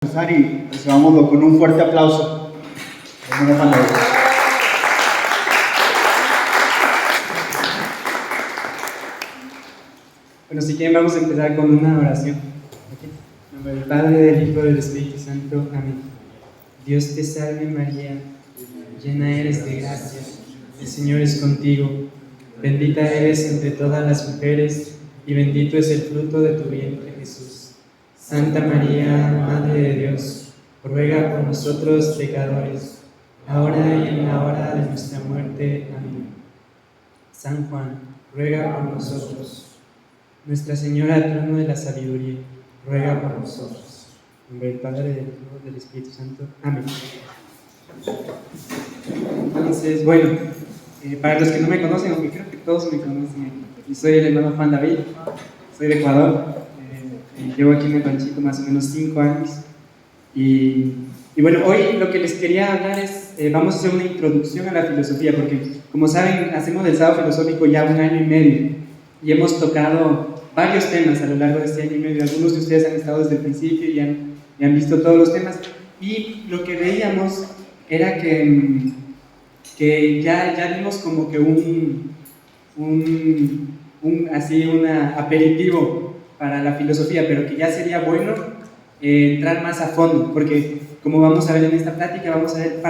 Y recibámoslo con un fuerte aplauso. Bueno, si quieren vamos a empezar con una oración. En nombre del Padre, del Hijo y del Espíritu Santo. Amén. Dios te salve María, llena eres de gracia, el Señor es contigo. Bendita eres entre todas las mujeres y bendito es el fruto de tu vientre, Jesús. Santa María, Madre de Dios, ruega por nosotros pecadores, ahora y en la hora de nuestra muerte. Amén. San Juan, ruega por nosotros. Nuestra Señora, trono de la sabiduría, ruega por nosotros. En nombre del Padre, del Hijo y del Espíritu Santo. Amén. Entonces, bueno, para los que no me conocen, aunque creo que todos me conocen, yo soy el hermano Juan David, soy de Ecuador, llevo aquí en el ranchito más o menos 5 años. Y bueno, hoy lo que les quería hablar es, vamos a hacer una introducción a la filosofía, porque como saben, hacemos el sábado filosófico ya 1 año y medio, y hemos tocado varios temas a lo largo de este año y medio. Algunos de ustedes han estado desde el principio y han visto todos los temas, y lo que veíamos era que ya dimos como que un aperitivo para la filosofía, pero que ya sería bueno entrar más a fondo, porque como vamos a ver en esta plática, vamos a ver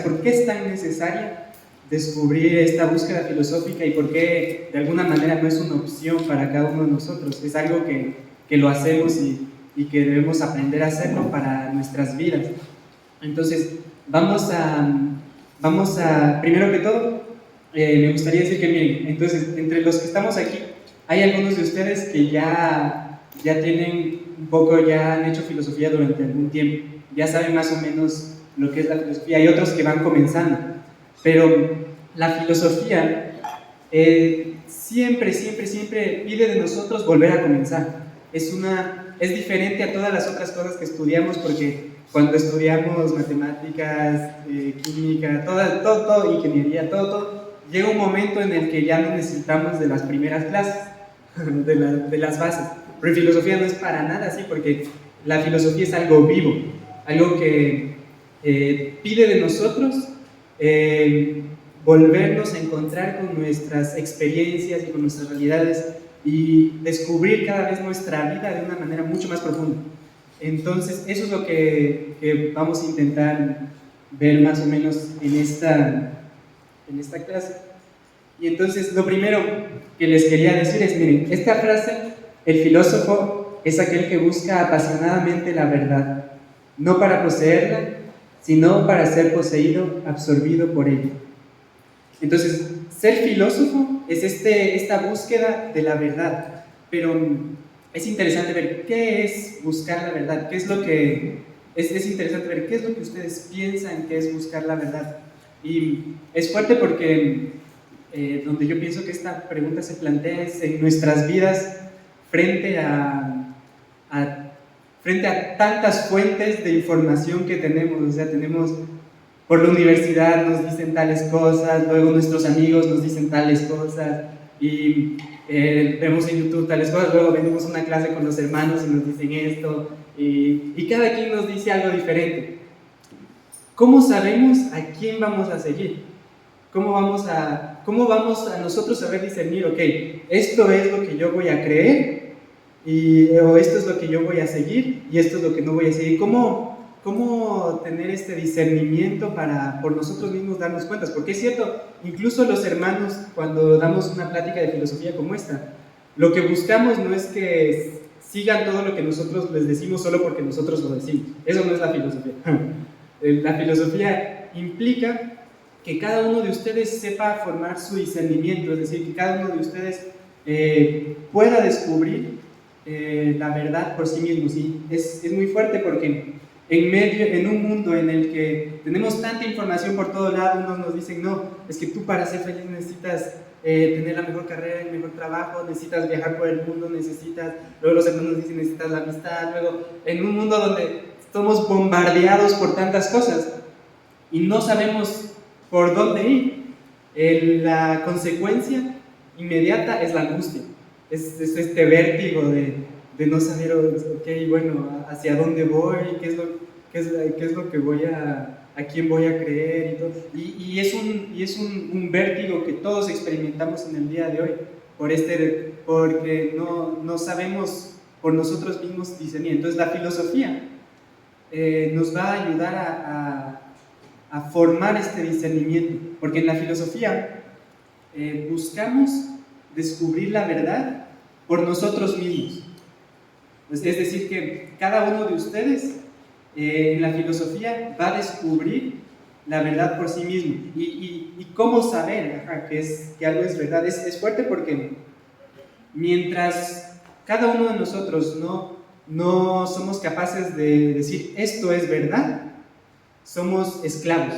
por qué es tan necesaria descubrir esta búsqueda filosófica y por qué de alguna manera no es una opción para cada uno de nosotros, es algo que lo hacemos y que debemos aprender a hacerlo para nuestras vidas. Entonces, vamos a primero que todo, me gustaría decir que miren, entonces, entre los que estamos aquí, hay algunos de ustedes que ya tienen un poco, ya han hecho filosofía durante algún tiempo, ya saben más o menos lo que es la filosofía, hay otros que van comenzando, pero la filosofía siempre pide de nosotros volver a comenzar. Es diferente a todas las otras cosas que estudiamos, porque cuando estudiamos matemáticas, química, todo, ingeniería, todo, llega un momento en el que ya no necesitamos de las primeras clases, de las bases. Pero en filosofía no es para nada así, porque la filosofía es algo vivo, algo que pide de nosotros volvernos a encontrar con nuestras experiencias y con nuestras realidades y descubrir cada vez nuestra vida de una manera mucho más profunda. Entonces, eso es lo que vamos a intentar ver más o menos en esta clase. Y entonces, lo primero que les quería decir es, miren, esta frase, el filósofo es aquel que busca apasionadamente la verdad, no para poseerla, sino para ser poseído, absorbido por ella. Entonces, ser filósofo es esta búsqueda de la verdad, pero es interesante ver qué es buscar la verdad, qué es lo que es interesante ver qué es lo que ustedes piensan que es buscar la verdad. Y es fuerte porque donde yo pienso que esta pregunta se plantea es en nuestras vidas frente a tantas fuentes de información que tenemos. O sea, tenemos por la universidad nos dicen tales cosas, luego nuestros amigos nos dicen tales cosas, y vemos en YouTube tales cosas, luego venimos a una clase con los hermanos y nos dicen esto, y cada quien nos dice algo diferente. ¿Cómo sabemos a quién vamos a seguir? ¿Cómo vamos a nosotros saber discernir, ok, esto es lo que yo voy a creer, o esto es lo que yo voy a seguir, y esto es lo que no voy a seguir? ¿Cómo tener este discernimiento para por nosotros mismos darnos cuentas? Porque es cierto, incluso los hermanos, cuando damos una plática de filosofía como esta, lo que buscamos no es que sigan todo lo que nosotros les decimos solo porque nosotros lo decimos. Eso no es la filosofía. La filosofía implica que cada uno de ustedes sepa formar su discernimiento, es decir, que cada uno de ustedes pueda descubrir la verdad por sí mismos. Y es muy fuerte porque en un mundo en el que tenemos tanta información por todo lado, unos nos dicen, no, es que tú para ser feliz necesitas tener la mejor carrera, el mejor trabajo, necesitas viajar por el mundo, luego los hermanos dicen necesitas la amistad, luego en un mundo donde somos bombardeados por tantas cosas y no sabemos por dónde ir, la consecuencia inmediata es la angustia, es este vértigo de no saber, ok, bueno, hacia dónde voy, qué es lo que voy a quién voy a creer y todo. Y es un vértigo que todos experimentamos en el día de hoy, porque no sabemos por nosotros mismos discernir. Entonces la filosofía nos va a ayudar a formar este discernimiento, porque en la filosofía buscamos descubrir la verdad por nosotros mismos. Pues es decir, que cada uno de ustedes en la filosofía va a descubrir la verdad por sí mismo. Y cómo saber que algo es verdad. Es fuerte porque mientras cada uno de nosotros no somos capaces de decir esto es verdad, somos esclavos,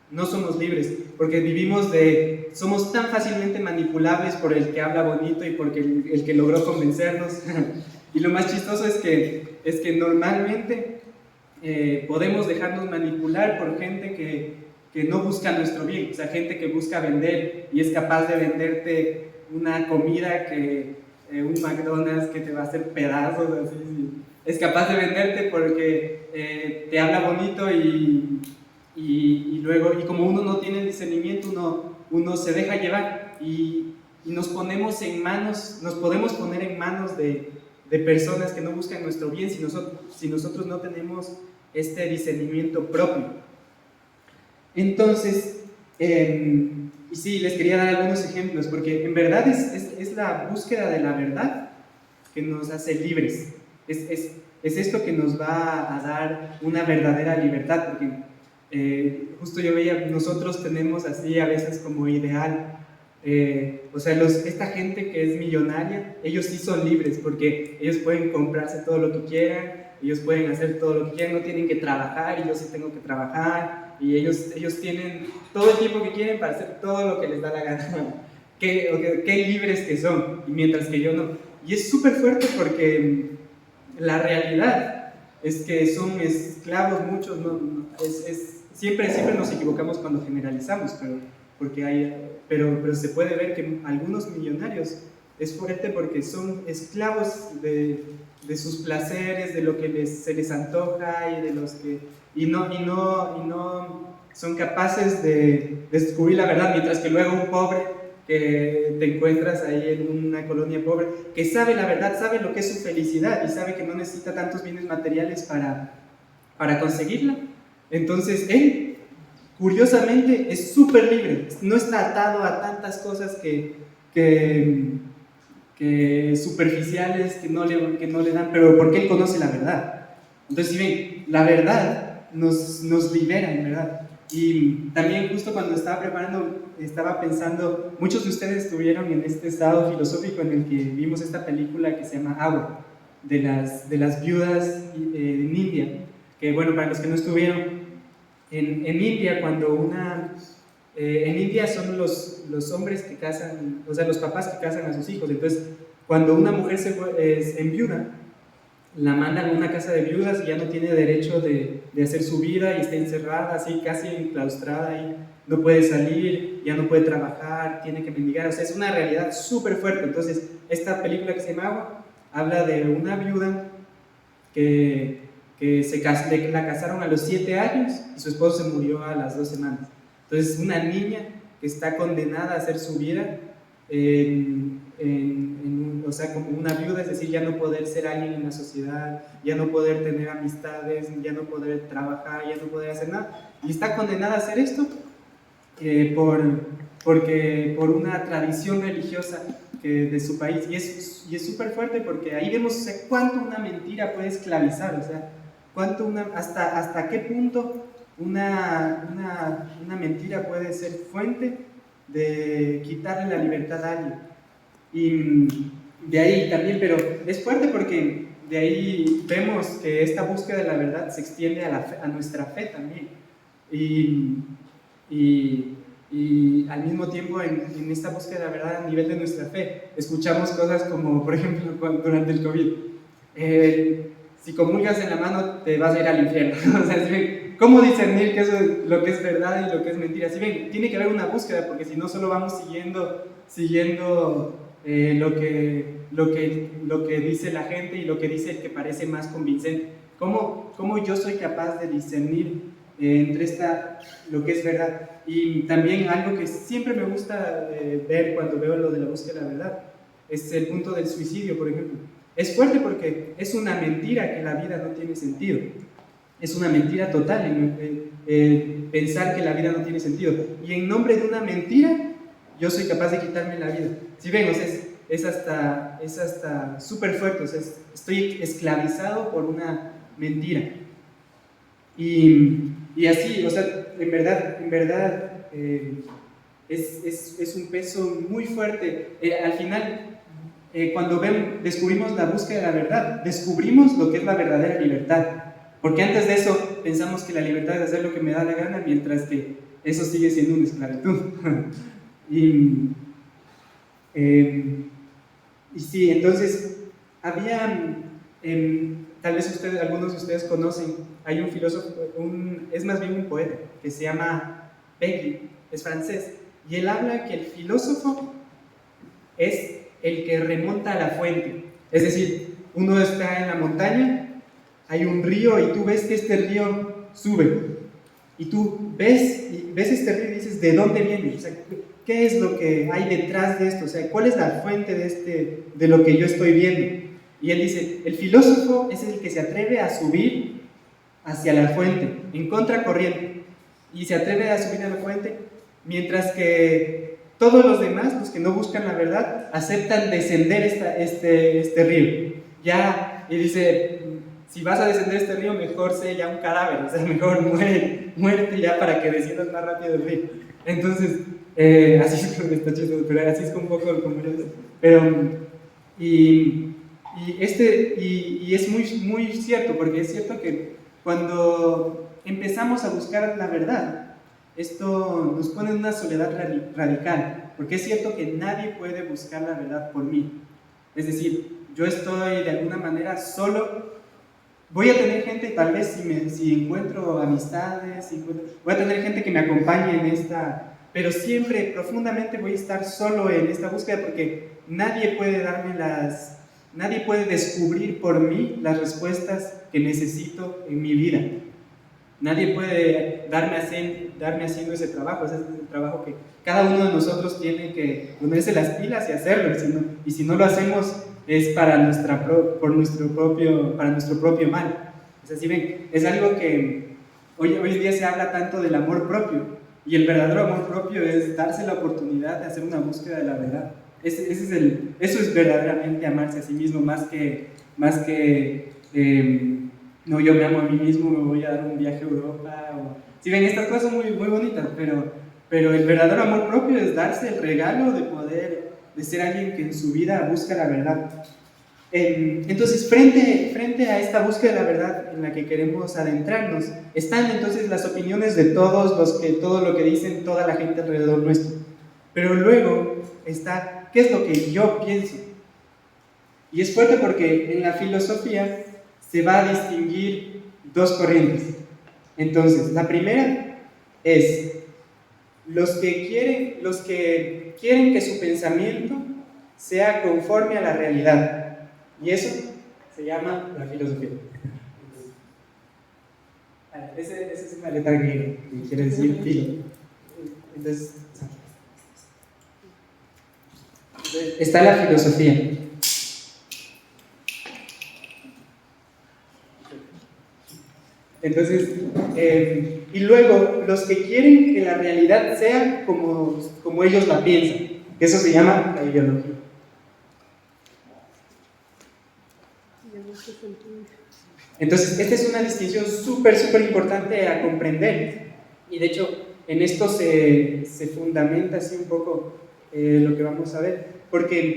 no somos libres, porque somos tan fácilmente manipulables por el que habla bonito y por el que logró convencernos. Y lo más chistoso es que normalmente podemos dejarnos manipular por gente que no busca nuestro bien, o sea, gente que busca vender y es capaz de venderte una comida un McDonald's que te va a hacer pedazos, así. Es capaz de venderte porque te habla bonito y luego, y como uno no tiene el discernimiento, uno se deja llevar y nos podemos poner en manos de personas que no buscan nuestro bien si nosotros no tenemos este discernimiento propio. Entonces, y sí, les quería dar algunos ejemplos, porque en verdad es la búsqueda de la verdad que nos hace libres. Es esto que nos va a dar una verdadera libertad, porque justo yo veía, nosotros tenemos así a veces como ideal, o sea, esta gente que es millonaria, ellos sí son libres, porque ellos pueden comprarse todo lo que quieran, ellos pueden hacer todo lo que quieran, no tienen que trabajar, y yo sí tengo que trabajar, y ellos tienen todo el tiempo que quieren para hacer todo lo que les da la gana. Qué libres que son, y mientras que yo no. Y es súper fuerte porque la realidad es que son esclavos muchos, siempre nos equivocamos cuando generalizamos, pero se puede ver que algunos millonarios es fuerte porque son esclavos de sus placeres, de lo que se les antoja y no son capaces de descubrir la verdad, mientras que luego un pobre que te encuentras ahí en una colonia pobre, que sabe la verdad, sabe lo que es su felicidad y sabe que no necesita tantos bienes materiales para conseguirla. Entonces él, curiosamente, es súper libre, no está atado a tantas cosas que superficiales que no le dan, pero porque él conoce la verdad. Entonces, si ven, la verdad nos libera, en verdad. Y también justo cuando estaba preparando, estaba pensando, muchos de ustedes estuvieron en este estado filosófico en el que vimos esta película que se llama Agua, de las viudas en India, que bueno, para los que no estuvieron, en India en India son los hombres que casan, o sea, los papás que casan a sus hijos. Entonces, cuando una mujer se enviuda, la mandan a una casa de viudas y ya no tiene derecho de hacer su vida y está encerrada, así casi enclaustrada y no puede salir, ya no puede trabajar, tiene que mendigar. O sea, es una realidad súper fuerte. Entonces, esta película que se llama Agua habla de una viuda que la casaron a los 7 años y su esposo se murió a las 2 semanas. Entonces, una niña que está condenada a hacer su vida o sea, como una viuda, es decir, ya no poder ser alguien en la sociedad, ya no poder tener amistades, ya no poder trabajar, ya no poder hacer nada, y está condenada a hacer esto por una tradición religiosa de su país, y es súper fuerte porque ahí vemos, o sea, cuánto una mentira puede esclavizar, o sea, hasta qué punto una mentira puede ser fuente de quitarle la libertad a alguien. Y de ahí también, pero es fuerte porque de ahí vemos que esta búsqueda de la verdad se extiende a nuestra fe también. Y al mismo tiempo en esta búsqueda de la verdad a nivel de nuestra fe, escuchamos cosas como, por ejemplo, durante el COVID, si comulgas en la mano te vas a ir al infierno. O sea, ¿cómo discernir lo que es verdad y lo que es mentira? Si ven, tiene que haber una búsqueda, porque si no solo vamos siguiendo lo que dice la gente y lo que dice el que parece más convincente. ¿Cómo yo soy capaz de discernir entre lo que es verdad? Y también algo que siempre me gusta ver cuando veo lo de la búsqueda de la verdad es el punto del suicidio, por ejemplo. Es fuerte porque es una mentira que la vida no tiene sentido. Es una mentira total pensar que la vida no tiene sentido. Y en nombre de una mentira, yo soy capaz de quitarme la vida. Si ven, o sea, es hasta súper fuerte. O sea, estoy esclavizado por una mentira. Y así, o sea, en verdad es un peso muy fuerte. Al final, cuando descubrimos la búsqueda de la verdad, descubrimos lo que es la verdadera libertad. Porque antes de eso pensamos que la libertad es hacer lo que me da la gana, mientras que eso sigue siendo una esclavitud. y sí, entonces tal vez algunos de ustedes conocen, hay un filósofo, es más bien un poeta, que se llama Peggy, es francés, y él habla que el filósofo es el que remonta a la fuente. Es decir, uno está en la montaña, hay un río y tú ves que este río sube. Y tú ves este río y dices, ¿de dónde viene? O sea, ¿qué es lo que hay detrás de esto? O sea, ¿cuál es la fuente de lo que yo estoy viendo? Y él dice, el filósofo es el que se atreve a subir hacia la fuente, en contracorriente. Y se atreve a subir a la fuente, mientras que todos los demás, los que no buscan la verdad, aceptan descender este río. Y dice, si vas a descender este río, mejor sé ya un cadáver, o sea, mejor muérete ya para que desciendas más rápido el río. Entonces, así es como está chido, pero así es un poco como yo. Pero, y es muy cierto, porque es cierto que cuando empezamos a buscar la verdad, esto nos pone en una soledad radical, porque es cierto que nadie puede buscar la verdad por mí. Es decir, yo estoy de alguna manera solo. Voy a tener gente, tal vez si encuentro amistades, voy a tener gente que me acompañe en pero siempre profundamente voy a estar solo en esta búsqueda, porque nadie puede descubrir por mí las respuestas que necesito en mi vida. Nadie puede darme haciendo ese trabajo. Ese es el trabajo que cada uno de nosotros tiene que ponerse las pilas y hacerlo. Y si no lo hacemos, es para nuestro propio mal. O sea, si ven, es algo que hoy en día se habla tanto del amor propio. Y el verdadero amor propio es darse la oportunidad de hacer una búsqueda de la verdad. Eso es verdaderamente amarse a sí mismo, más que no, yo me amo a mí mismo, me voy a dar un viaje a Europa. Si ven, estas cosas son muy, muy bonitas, pero el verdadero amor propio es darse el regalo de ser alguien que en su vida busca la verdad. Entonces, frente a esta búsqueda de la verdad en la que queremos adentrarnos, están entonces las opiniones de todo lo que dicen toda la gente alrededor nuestro. Pero luego está, ¿qué es lo que yo pienso? Y es fuerte porque en la filosofía se va a distinguir dos corrientes. Entonces, la primera es los que quieren que su pensamiento sea conforme a la realidad. Y eso se llama la filosofía. Esa es una letra griega que quiere decir filo. Entonces, está la filosofía. Entonces, y luego los que quieren que la realidad sea como ellos la piensan, eso se llama la ideología. Entonces, esta es una distinción súper importante a comprender, y de hecho en esto se fundamenta así un poco lo que vamos a ver, porque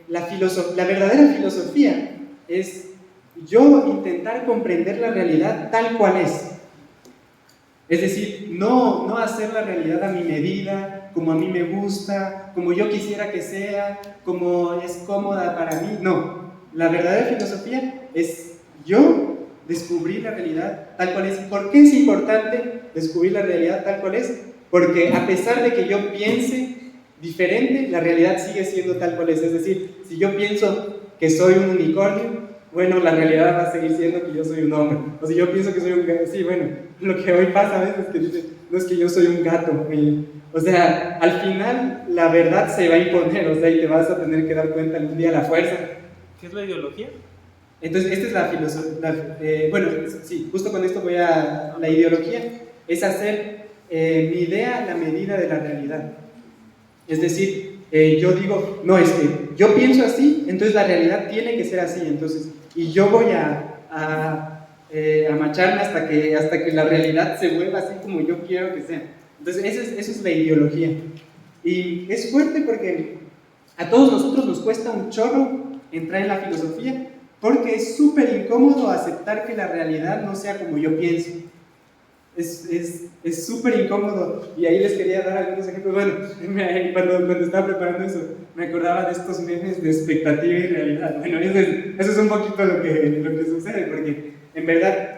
la verdadera filosofía es yo intentar comprender la realidad tal cual es. Es decir, no hacer la realidad a mi medida, como a mí me gusta, como yo quisiera que sea, como es cómoda para mí. No, la verdadera filosofía es yo descubrir la realidad tal cual es. ¿Por qué es importante descubrir la realidad tal cual es? Porque a pesar de que yo piense diferente, la realidad sigue siendo tal cual es. Es decir, si yo pienso que soy un unicornio, bueno, la realidad va a seguir siendo que yo soy un hombre. O si yo pienso que soy un gato, sí, bueno, lo que hoy pasa a veces es que dicen, no es que yo soy un gato. O sea, al final la verdad se va a imponer, o sea, y te vas a tener que dar cuenta algún día a la fuerza. ¿Qué es la ideología? Entonces, esta es la filosofía. Bueno, sí, justo con esto voy a la ideología. Es hacer mi idea la medida de la realidad. Es decir, yo digo, no, es que yo pienso así, entonces la realidad tiene que ser así. Entonces, y yo voy a macharme hasta que la realidad se vuelva así como yo quiero que sea. Entonces, eso es la ideología. Y es fuerte porque a todos nosotros nos cuesta un chorro entrar en la filosofía, porque es súper incómodo aceptar que la realidad no sea como yo pienso. Es súper incómodo, y ahí les quería dar algunos ejemplos. Bueno, cuando estaba preparando eso, me acordaba de estos memes de expectativa y realidad. Bueno, eso es un poquito lo que sucede, porque en verdad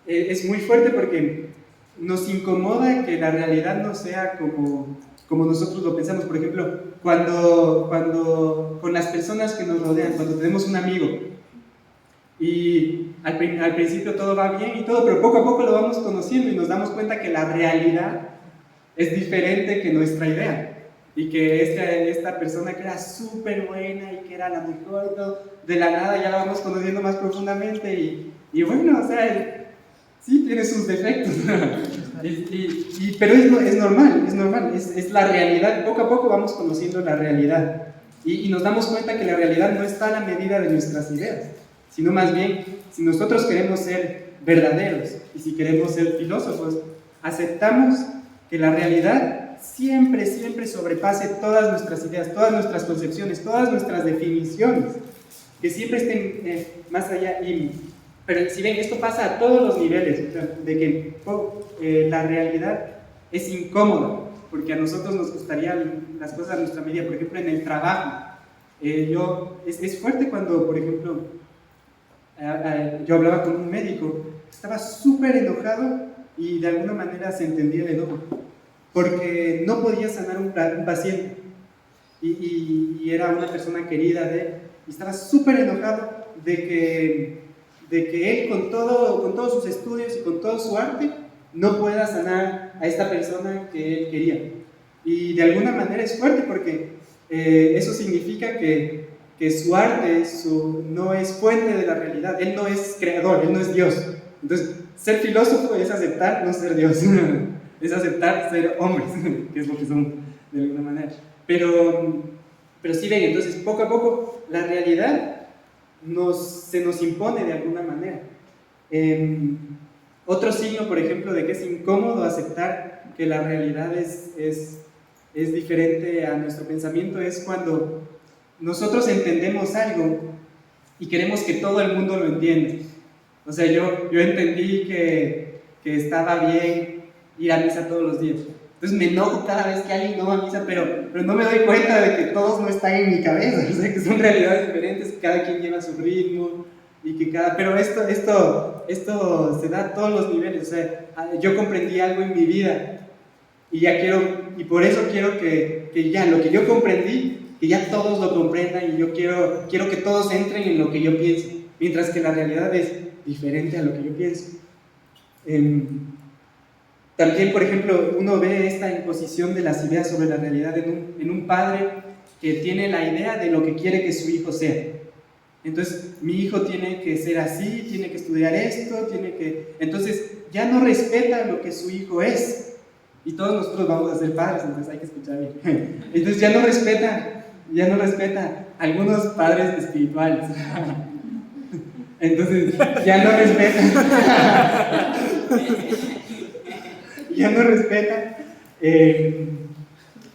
es muy fuerte porque nos incomoda que la realidad no sea como nosotros lo pensamos. Por ejemplo, cuando con las personas que nos rodean, cuando tenemos un amigo, y al principio todo va bien y todo, pero poco a poco lo vamos conociendo y nos damos cuenta que la realidad es diferente que nuestra idea. Y que esta persona que era súper buena y que era la mejor y todo, de la nada ya la vamos conociendo más profundamente y bueno, o sea, sí tiene sus defectos, pero es normal, es la realidad. Poco a poco vamos conociendo la realidad y nos damos cuenta que la realidad no está a la medida de nuestras ideas, sino más bien, si nosotros queremos ser verdaderos y si queremos ser filósofos, aceptamos que la realidad siempre sobrepase todas nuestras ideas, todas nuestras concepciones, todas nuestras definiciones, que siempre estén más allá. Pero si ven, esto pasa a todos los niveles, de que la realidad es incómoda, porque a nosotros nos gustarían las cosas a nuestra medida. Por ejemplo, en el trabajo, es fuerte cuando, por ejemplo, yo hablaba con un médico, estaba súper enojado y de alguna manera se entendía el enojo, porque no podía sanar un paciente y era una persona querida de él, y estaba súper enojado de que él con todos sus estudios y con todo su arte no pueda sanar a esta persona que él quería. Y de alguna manera es fuerte porque eso significa que su arte no es fuente de la realidad. Él no es creador, él no es Dios. Entonces, ser filósofo es aceptar no ser Dios, es aceptar ser hombres, que es lo que somos de alguna manera. Pero sí ven, entonces poco a poco la realidad se nos impone de alguna manera. Otro signo, por ejemplo, de que es incómodo aceptar que la realidad es diferente a nuestro pensamiento es cuando nosotros entendemos algo y queremos que todo el mundo lo entienda. O sea, yo entendí que estaba bien ir a misa todos los días. Entonces me enojo cada vez que alguien no va a misa, pero no me doy cuenta de que todos no están en mi cabeza. O sea, que son realidades diferentes, que cada quien lleva su ritmo y que pero esto se da a todos los niveles. O sea, yo comprendí algo en mi vida y por eso quiero que ya lo que yo comprendí, que ya todos lo comprendan, y yo quiero que todos entren en lo que yo pienso, mientras que la realidad es diferente a lo que yo pienso. También, por ejemplo, uno ve esta imposición de las ideas sobre la realidad en un padre que tiene la idea de lo que quiere que su hijo sea. Entonces, mi hijo tiene que ser así, tiene que estudiar esto, entonces ya no respeta lo que su hijo es. Y todos nosotros vamos a ser padres, entonces hay que escuchar bien. Entonces ya no respeta algunos padres espirituales. Entonces ya no respeta.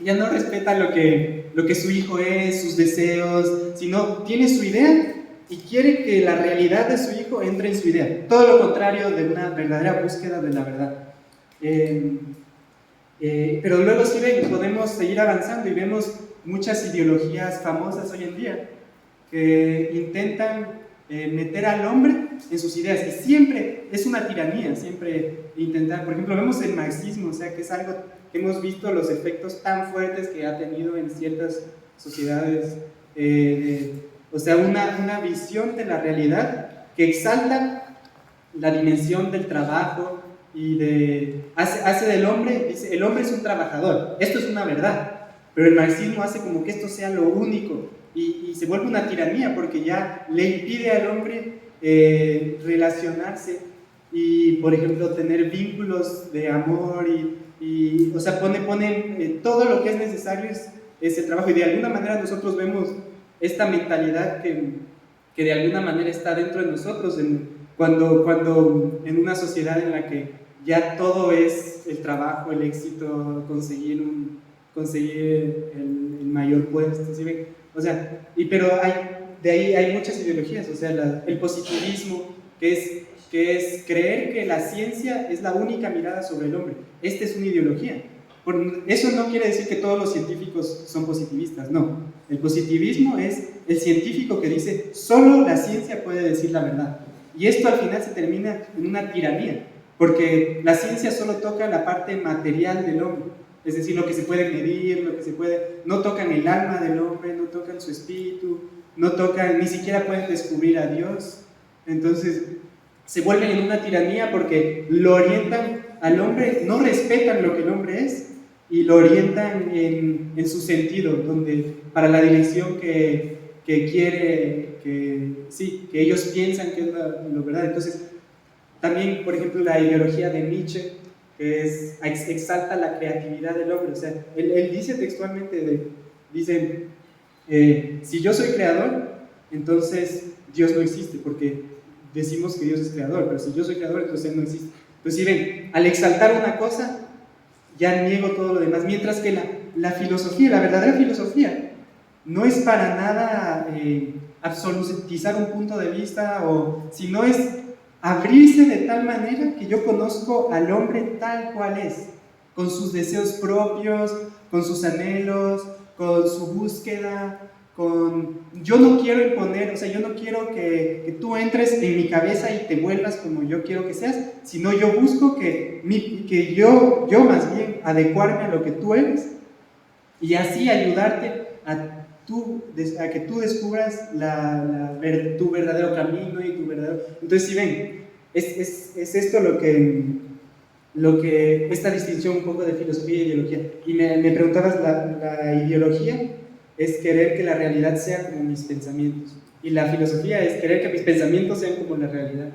Ya no respeta lo que su hijo es, sus deseos, sino tiene su idea y quiere que la realidad de su hijo entre en su idea. Todo lo contrario de una verdadera búsqueda de la verdad. Pero luego sí ven, podemos seguir avanzando y vemos muchas ideologías famosas hoy en día que intentan meter al hombre en sus ideas, y siempre es una tiranía, siempre intentar. Por ejemplo, vemos el marxismo, o sea, que es algo hemos visto los efectos tan fuertes que ha tenido en ciertas sociedades, o sea, una visión de la realidad que exalta la dimensión del trabajo y hace del hombre, dice, el hombre es un trabajador, esto es una verdad, pero el marxismo hace como que esto sea lo único y se vuelve una tiranía porque ya le impide al hombre relacionarse y, por ejemplo, tener vínculos de amor o sea, pone todo lo que es necesario es el trabajo, y de alguna manera nosotros vemos esta mentalidad que de alguna manera está dentro de nosotros cuando en una sociedad en la que ya todo es el trabajo, el éxito, conseguir el mayor puesto, ¿sí ven? O sea, pero de ahí hay muchas ideologías, o sea, el positivismo, que es creer que la ciencia es la única mirada sobre el hombre. Esta es una ideología. Eso no quiere decir que todos los científicos son positivistas, no. El positivismo es el científico que dice, solo la ciencia puede decir la verdad. Y esto al final se termina en una tiranía, porque la ciencia solo toca la parte material del hombre, es decir, lo que se puede medir, no tocan el alma del hombre, no tocan su espíritu, ni siquiera pueden descubrir a Dios. Entonces se vuelven en una tiranía porque lo orientan al hombre, no respetan lo que el hombre es y lo orientan en su sentido, para la dirección que quiere, que ellos piensan que es lo verdad. Entonces también, por ejemplo, la ideología de Nietzsche, que exalta la creatividad del hombre. O sea, él dice textualmente, dice, si yo soy creador, entonces Dios no existe, porque decimos que Dios es creador, pero si yo soy creador, entonces Él no existe. Entonces, si ven, al exaltar una cosa, ya niego todo lo demás, mientras que la filosofía, la verdadera filosofía, no es para nada absolutizar un punto de vista, sino es abrirse de tal manera que yo conozco al hombre tal cual es, con sus deseos propios, con sus anhelos, con su búsqueda, yo no quiero imponer, o sea, yo no quiero que tú entres en mi cabeza y te vuelvas como yo quiero que seas, sino yo busco que yo más bien adecuarme a lo que tú eres y así ayudarte a que tú descubras tu verdadero camino y tu verdadero... Entonces, si ven, es esto esta distinción un poco de filosofía e ideología. Y me preguntabas, la ideología es querer que la realidad sea como mis pensamientos, y la filosofía es querer que mis pensamientos sean como la realidad.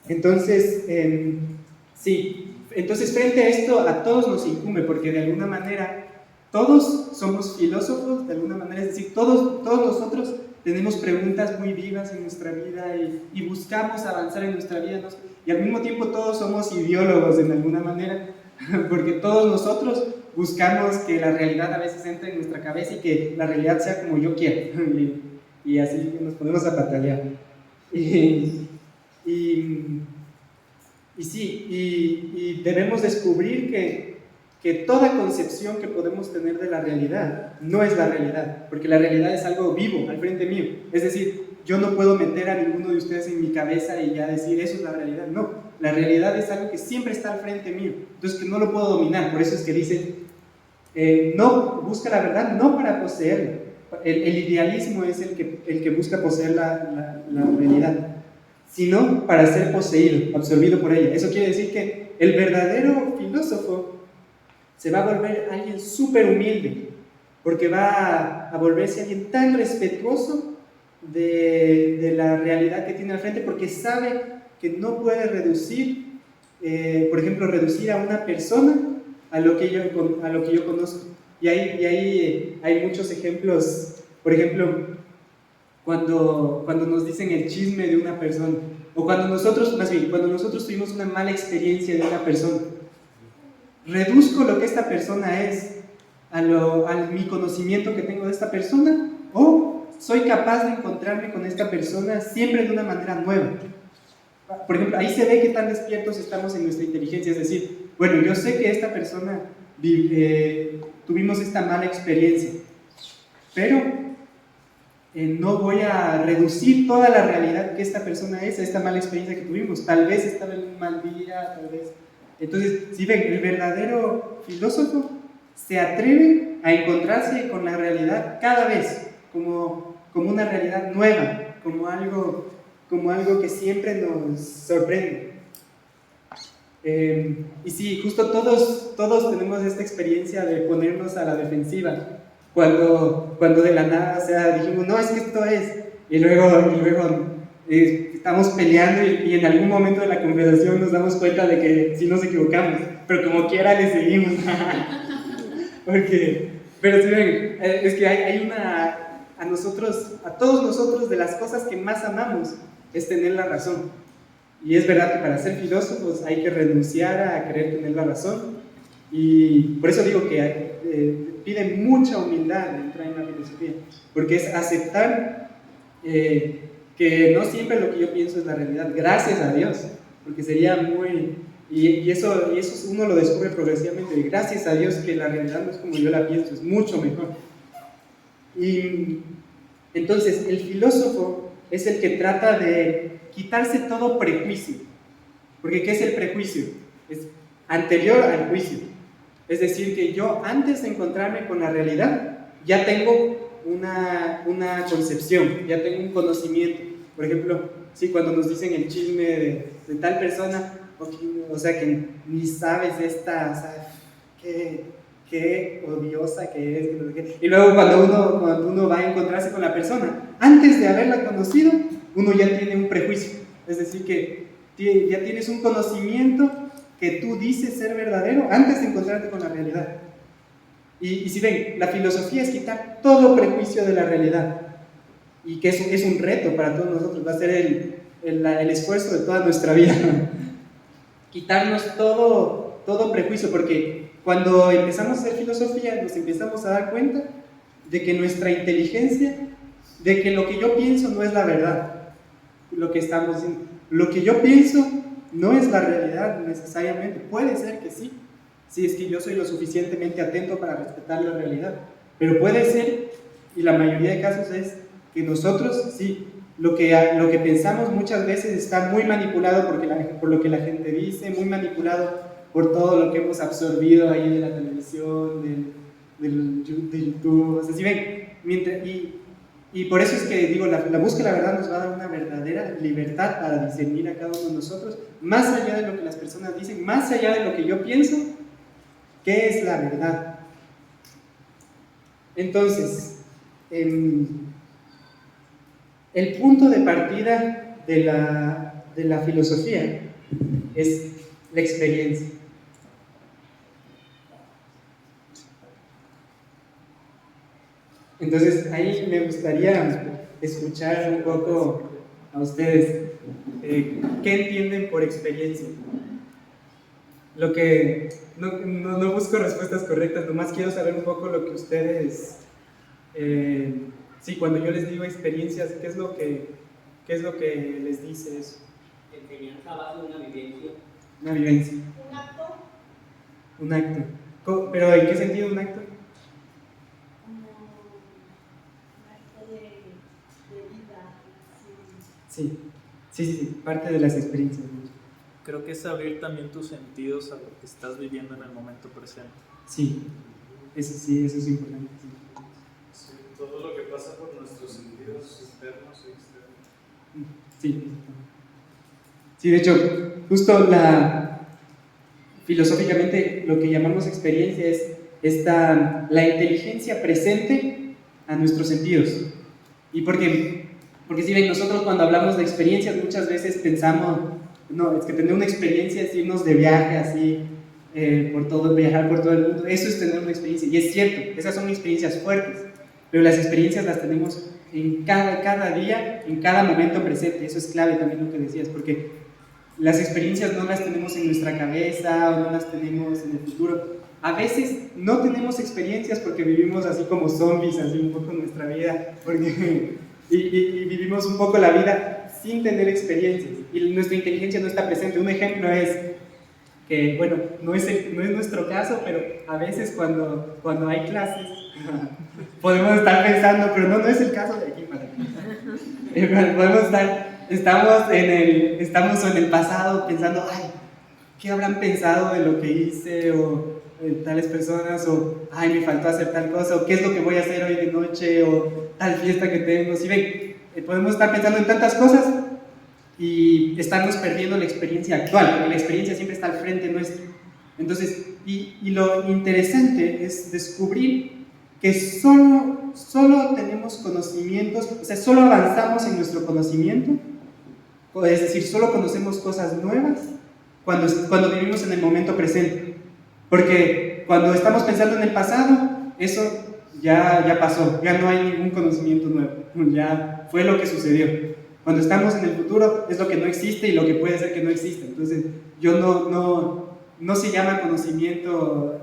Entonces, sí, entonces frente a esto a todos nos incumbe, porque de alguna manera todos somos filósofos, de alguna manera, es decir, todos nosotros tenemos preguntas muy vivas en nuestra vida y buscamos avanzar en nuestra vida, ¿no? Y al mismo tiempo todos somos ideólogos de alguna manera, porque todos nosotros buscamos que la realidad a veces entre en nuestra cabeza y que la realidad sea como yo quiero, y así nos ponemos a patalear. Y debemos descubrir que toda concepción que podemos tener de la realidad no es la realidad, porque la realidad es algo vivo al frente mío. Es decir, yo no puedo meter a ninguno de ustedes en mi cabeza y ya decir eso es la realidad. No, la realidad es algo que siempre está al frente mío, entonces que no lo puedo dominar. Por eso es que dice, no busca la verdad no para poseerla. El idealismo es el que busca poseer la realidad, sino para ser poseído, absorbido por ella. Eso quiere decir que el verdadero filósofo se va a volver alguien súper humilde, porque va a volverse alguien tan respetuoso de la realidad que tiene al frente, porque sabe que no puede reducir, por ejemplo, reducir a una persona a lo que yo conozco. Y ahí hay muchos ejemplos. Por ejemplo, cuando nos dicen el chisme de una persona, o cuando nosotros tuvimos una mala experiencia de una persona, reduzco lo que esta persona es a mi conocimiento que tengo de esta persona, o soy capaz de encontrarme con esta persona siempre de una manera nueva. Por ejemplo, ahí se ve qué tan despiertos estamos en nuestra inteligencia. Es decir, bueno, yo sé que esta persona tuvimos esta mala experiencia, pero no voy a reducir toda la realidad que esta persona es a esta mala experiencia que tuvimos. Tal vez estaba en un mal día, tal vez Entonces, si ven, el verdadero filósofo se atreve a encontrarse con la realidad cada vez, como una realidad nueva, como algo que siempre nos sorprende. Y sí, justo todos tenemos esta experiencia de ponernos a la defensiva, cuando de la nada, o sea, dijimos, no, es que esto es, y luego estamos peleando y en algún momento de la conversación nos damos cuenta de que sí nos equivocamos, pero como quiera le seguimos. Pero sí, ven, es que hay a todos nosotros, de las cosas que más amamos es tener la razón. Y es verdad que para ser filósofos hay que renunciar a querer tener la razón. Y por eso digo que pide mucha humildad entrar en la filosofía, porque es aceptar que no siempre lo que yo pienso es la realidad, gracias a Dios, porque sería muy... Y eso uno lo descubre progresivamente, gracias a Dios que la realidad no es como yo la pienso, es mucho mejor. Y entonces el filósofo es el que trata de quitarse todo prejuicio, porque ¿qué es el prejuicio? Es anterior al juicio, es decir, que yo antes de encontrarme con la realidad ya tengo una concepción, ya tengo un conocimiento. Por ejemplo, sí, cuando nos dicen el chisme de tal persona, o sea, que ni sabes esta, o sea, qué odiosa que es. Y luego cuando uno va a encontrarse con la persona, antes de haberla conocido, uno ya tiene un prejuicio. Es decir, que ya tienes un conocimiento que tú dices ser verdadero antes de encontrarte con la realidad. Y si ven, la filosofía es quitar todo prejuicio de la realidad. Y que es un reto para todos nosotros, va a ser el esfuerzo de toda nuestra vida. Quitarnos todo prejuicio, porque cuando empezamos a hacer filosofía nos empezamos a dar cuenta de que nuestra inteligencia, de que lo que yo pienso no es la verdad, lo que estamos diciendo. Lo que yo pienso no es la realidad necesariamente, puede ser que sí, si es que yo soy lo suficientemente atento para respetar la realidad, pero puede ser, y la mayoría de casos es que nosotros, sí, lo que pensamos muchas veces está muy manipulado por lo que la gente dice, muy manipulado por todo lo que hemos absorbido ahí de la televisión, de YouTube. O sea, ¿sí ven? Y por eso es que digo, la búsqueda de la verdad nos va a dar una verdadera libertad para discernir a cada uno de nosotros, más allá de lo que las personas dicen, más allá de lo que yo pienso, ¿qué es la verdad? Entonces, el punto de partida de la filosofía es la experiencia. Entonces, ahí me gustaría escuchar un poco a ustedes qué entienden por experiencia. Lo que no busco respuestas correctas, nomás quiero saber un poco lo que ustedes, sí, cuando yo les digo experiencias, ¿qué es lo que les dice eso? Enseñanza a base de una vivencia. Una vivencia. Un acto. Un acto. ¿Pero en qué sentido un acto? Como un acto de vida. Sí, parte de las experiencias. Creo que es abrir también tus sentidos a lo que estás viviendo en el momento presente. Sí, eso es importante. Sí, todo lo que pasa por nuestros sentidos externos y externos. Sí, de hecho, justo filosóficamente lo que llamamos experiencia es la inteligencia presente a nuestros sentidos. Y porque si ven, nosotros cuando hablamos de experiencias muchas veces pensamos, no, es que tener una experiencia es irnos de viaje así, viajar por todo el mundo, eso es tener una experiencia. Y es cierto, esas son experiencias fuertes, pero las experiencias las tenemos en cada día, en cada momento presente. Eso es clave también lo que decías, porque las experiencias no las tenemos en nuestra cabeza o no las tenemos en el futuro. A veces no tenemos experiencias porque vivimos así como zombies, así un poco nuestra vida, y vivimos un poco la vida sin tener experiencias, y nuestra inteligencia no está presente. Un ejemplo es que, bueno, no es nuestro caso, pero a veces cuando hay clases podemos estar pensando, pero no es el caso de aquí, podemos estamos en el pasado pensando, ay, ¿qué habrán pensado de lo que hice? O tales personas, o ay, me faltó hacer tal cosa, o qué es lo que voy a hacer hoy de noche, o tal fiesta que tengo. Si ven, podemos estar pensando en tantas cosas y estarnos perdiendo la experiencia actual, porque la experiencia siempre está al frente nuestro. Entonces, y lo interesante es descubrir que solo tenemos conocimientos, o sea, solo avanzamos en nuestro conocimiento, es decir, solo conocemos cosas nuevas cuando vivimos en el momento presente. Porque cuando estamos pensando en el pasado, eso ya pasó, ya no hay ningún conocimiento nuevo, ya fue lo que sucedió. Cuando estamos en el futuro, es lo que no existe y lo que puede ser que no exista. Entonces, no se llama conocimiento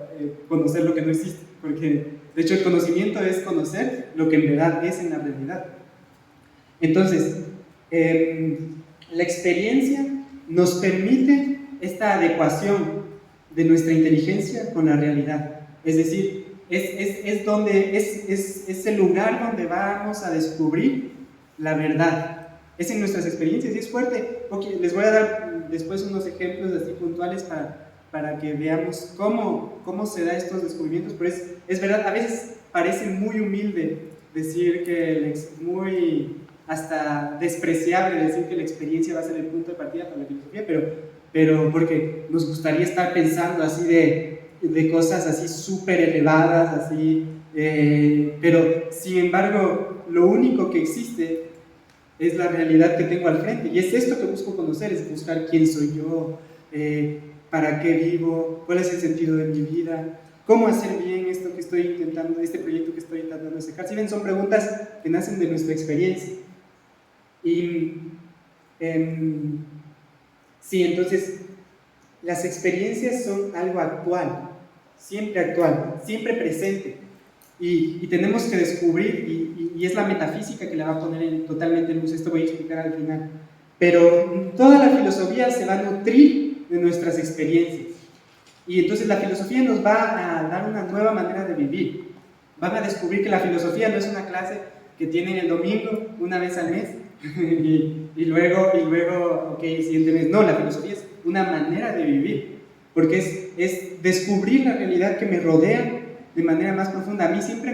conocer lo que no existe, porque de hecho el conocimiento es conocer lo que en verdad es en la realidad. Entonces, la experiencia nos permite esta adecuación de nuestra inteligencia con la realidad. Es decir, es el lugar donde vamos a descubrir la verdad. Es en nuestras experiencias y es fuerte. Okay, les voy a dar después unos ejemplos así puntuales para que veamos cómo se da estos descubrimientos, pero es verdad, a veces parece muy humilde decir que muy hasta despreciable decir que la experiencia va a ser el punto de partida para la filosofía, pero porque nos gustaría estar pensando así de cosas así súper elevadas, así, pero sin embargo lo único que existe es la realidad que tengo al frente, y es esto que busco conocer, es buscar quién soy yo, para qué vivo, cuál es el sentido de mi vida, cómo hacer bien esto que estoy intentando, este proyecto que estoy intentando sacar. Si ven, son preguntas que nacen de nuestra experiencia. Y sí, entonces las experiencias son algo actual, siempre presente, y tenemos que descubrir, y es la metafísica que la va a poner totalmente en luz. Esto voy a explicar al final, pero toda la filosofía se va a nutrir de nuestras experiencias, y entonces la filosofía nos va a dar una nueva manera de vivir. Van a descubrir que la filosofía no es una clase que tienen el domingo una vez al mes y luego, ok, siguiente mes. No, la filosofía es una manera de vivir, porque es descubrir la realidad que me rodea de manera más profunda. A mí siempre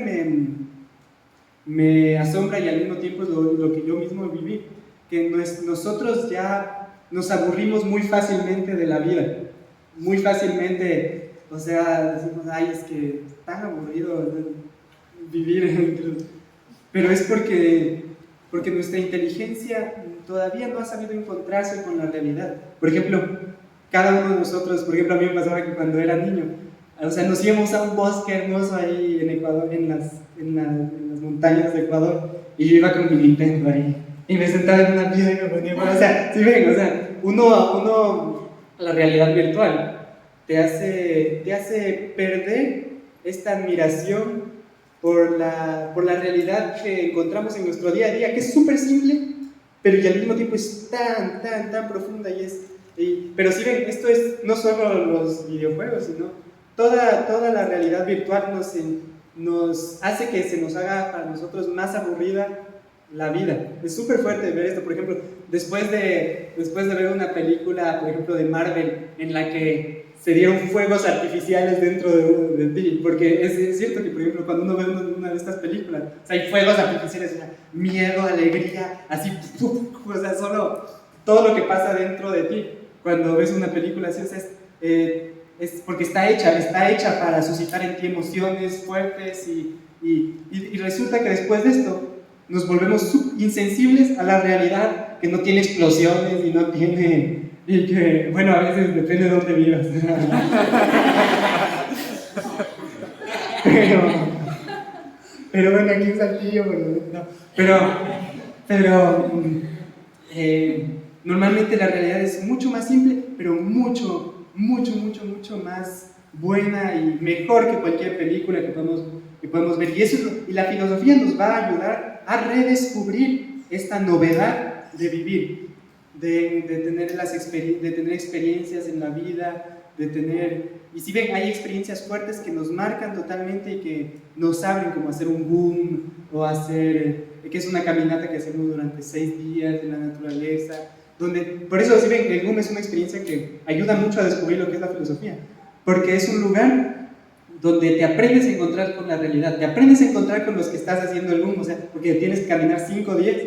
me asombra, y al mismo tiempo es lo que yo mismo viví, que nosotros ya nos aburrimos muy fácilmente de la vida, muy fácilmente, o sea, decimos, ay, es que es tan aburrido vivir, pero es porque nuestra inteligencia todavía no ha sabido encontrarse con la realidad. Por ejemplo, cada uno de nosotros, por ejemplo, a mí me pasaba que cuando era niño, o sea, nos íbamos a un bosque hermoso ahí en Ecuador, en las montañas de Ecuador, y yo iba con mi Nintendo ahí, y me sentaba en una piedra y me ponía, o sea, ¿sí ven? O sea, uno la realidad virtual te hace perder esta admiración por la realidad que encontramos en nuestro día a día, que es súper simple, pero y al mismo tiempo es tan profunda, pero si ven, esto es no solo los videojuegos, sino toda la realidad virtual nos hace que se nos haga para nosotros más aburrida la vida. Es súper fuerte ver esto. Por ejemplo, después de ver una película, por ejemplo, de Marvel, en la que se dieron fuegos artificiales dentro de ti, porque es cierto que, por ejemplo, cuando uno ve una de estas películas, o sea, hay fuegos artificiales, o sea, miedo, alegría, así, o sea, solo todo lo que pasa dentro de ti. Cuando ves una película así, o sea, es porque está hecha para suscitar en ti emociones fuertes, y resulta que después de esto nos volvemos insensibles a la realidad, que no tiene explosiones y no tiene... Y que, bueno, a veces depende de dónde vivas. pero bueno, aquí en Saltillo, normalmente la realidad es mucho más simple, pero mucho más buena y mejor que cualquier película que podemos ver. Y la filosofía nos va a ayudar a redescubrir esta novedad de vivir, de tener experiencias en la vida, y si ven, hay experiencias fuertes que nos marcan totalmente y que nos abren, como hacer un boom, o que es una caminata que hacemos durante 6 días en la naturaleza, por eso, si ven, el GUM es una experiencia que ayuda mucho a descubrir lo que es la filosofía, porque es un lugar donde te aprendes a encontrar con la realidad, te aprendes a encontrar con los que estás haciendo el GUM, o sea, porque tienes que caminar 5 o 10,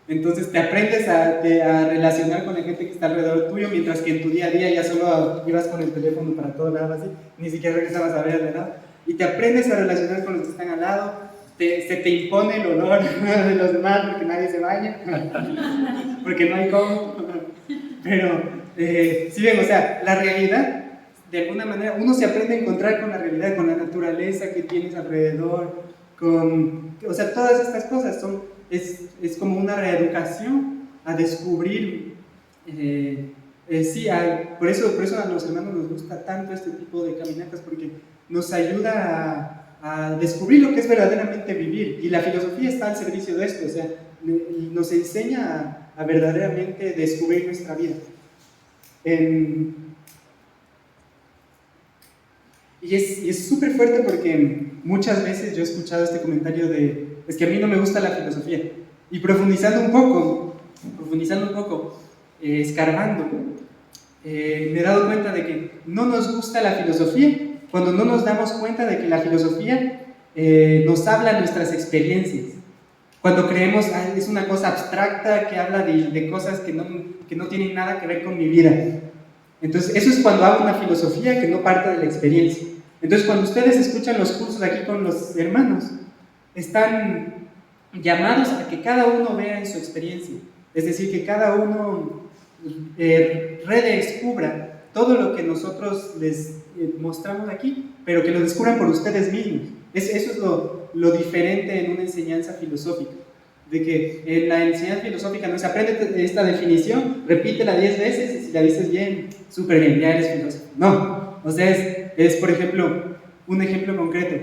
entonces te aprendes a relacionar con la gente que está alrededor tuyo, mientras que en tu día a día ya solo ibas con el teléfono para todos lados así, ni siquiera regresabas a ver de nada, y te aprendes a relacionar con los que están al lado, se te impone el olor de los demás porque nadie se baña, porque no hay cómo, pero si ven, o sea, la realidad, de alguna manera, uno se aprende a encontrar con la realidad, con la naturaleza que tienes alrededor, o sea, todas estas cosas es como una reeducación a descubrir, por eso a los hermanos nos gusta tanto este tipo de caminatas, porque nos ayuda a descubrir lo que es verdaderamente vivir, y la filosofía está al servicio de esto, o sea, y nos enseña a verdaderamente descubrir nuestra vida. Y es súper fuerte porque muchas veces yo he escuchado este comentario es que a mí no me gusta la filosofía, y profundizando un poco, escarbando, me he dado cuenta de que no nos gusta la filosofía cuando no nos damos cuenta de que la filosofía nos habla de nuestras experiencias. Cuando creemos es una cosa abstracta que habla de cosas que no tienen nada que ver con mi vida. Entonces, eso es cuando hago una filosofía que no parte de la experiencia. Entonces, cuando ustedes escuchan los cursos aquí con los hermanos, están llamados a que cada uno vea en su experiencia. Es decir, que cada uno redescubra todo lo que nosotros les mostramos aquí, pero que lo descubran por ustedes mismos. Eso es lo diferente en una enseñanza filosófica, de que en la enseñanza filosófica no se aprende esta definición, repítela 10 veces y si la dices bien, súper bien, ya eres filósofo. No, o sea, es por ejemplo, un ejemplo concreto.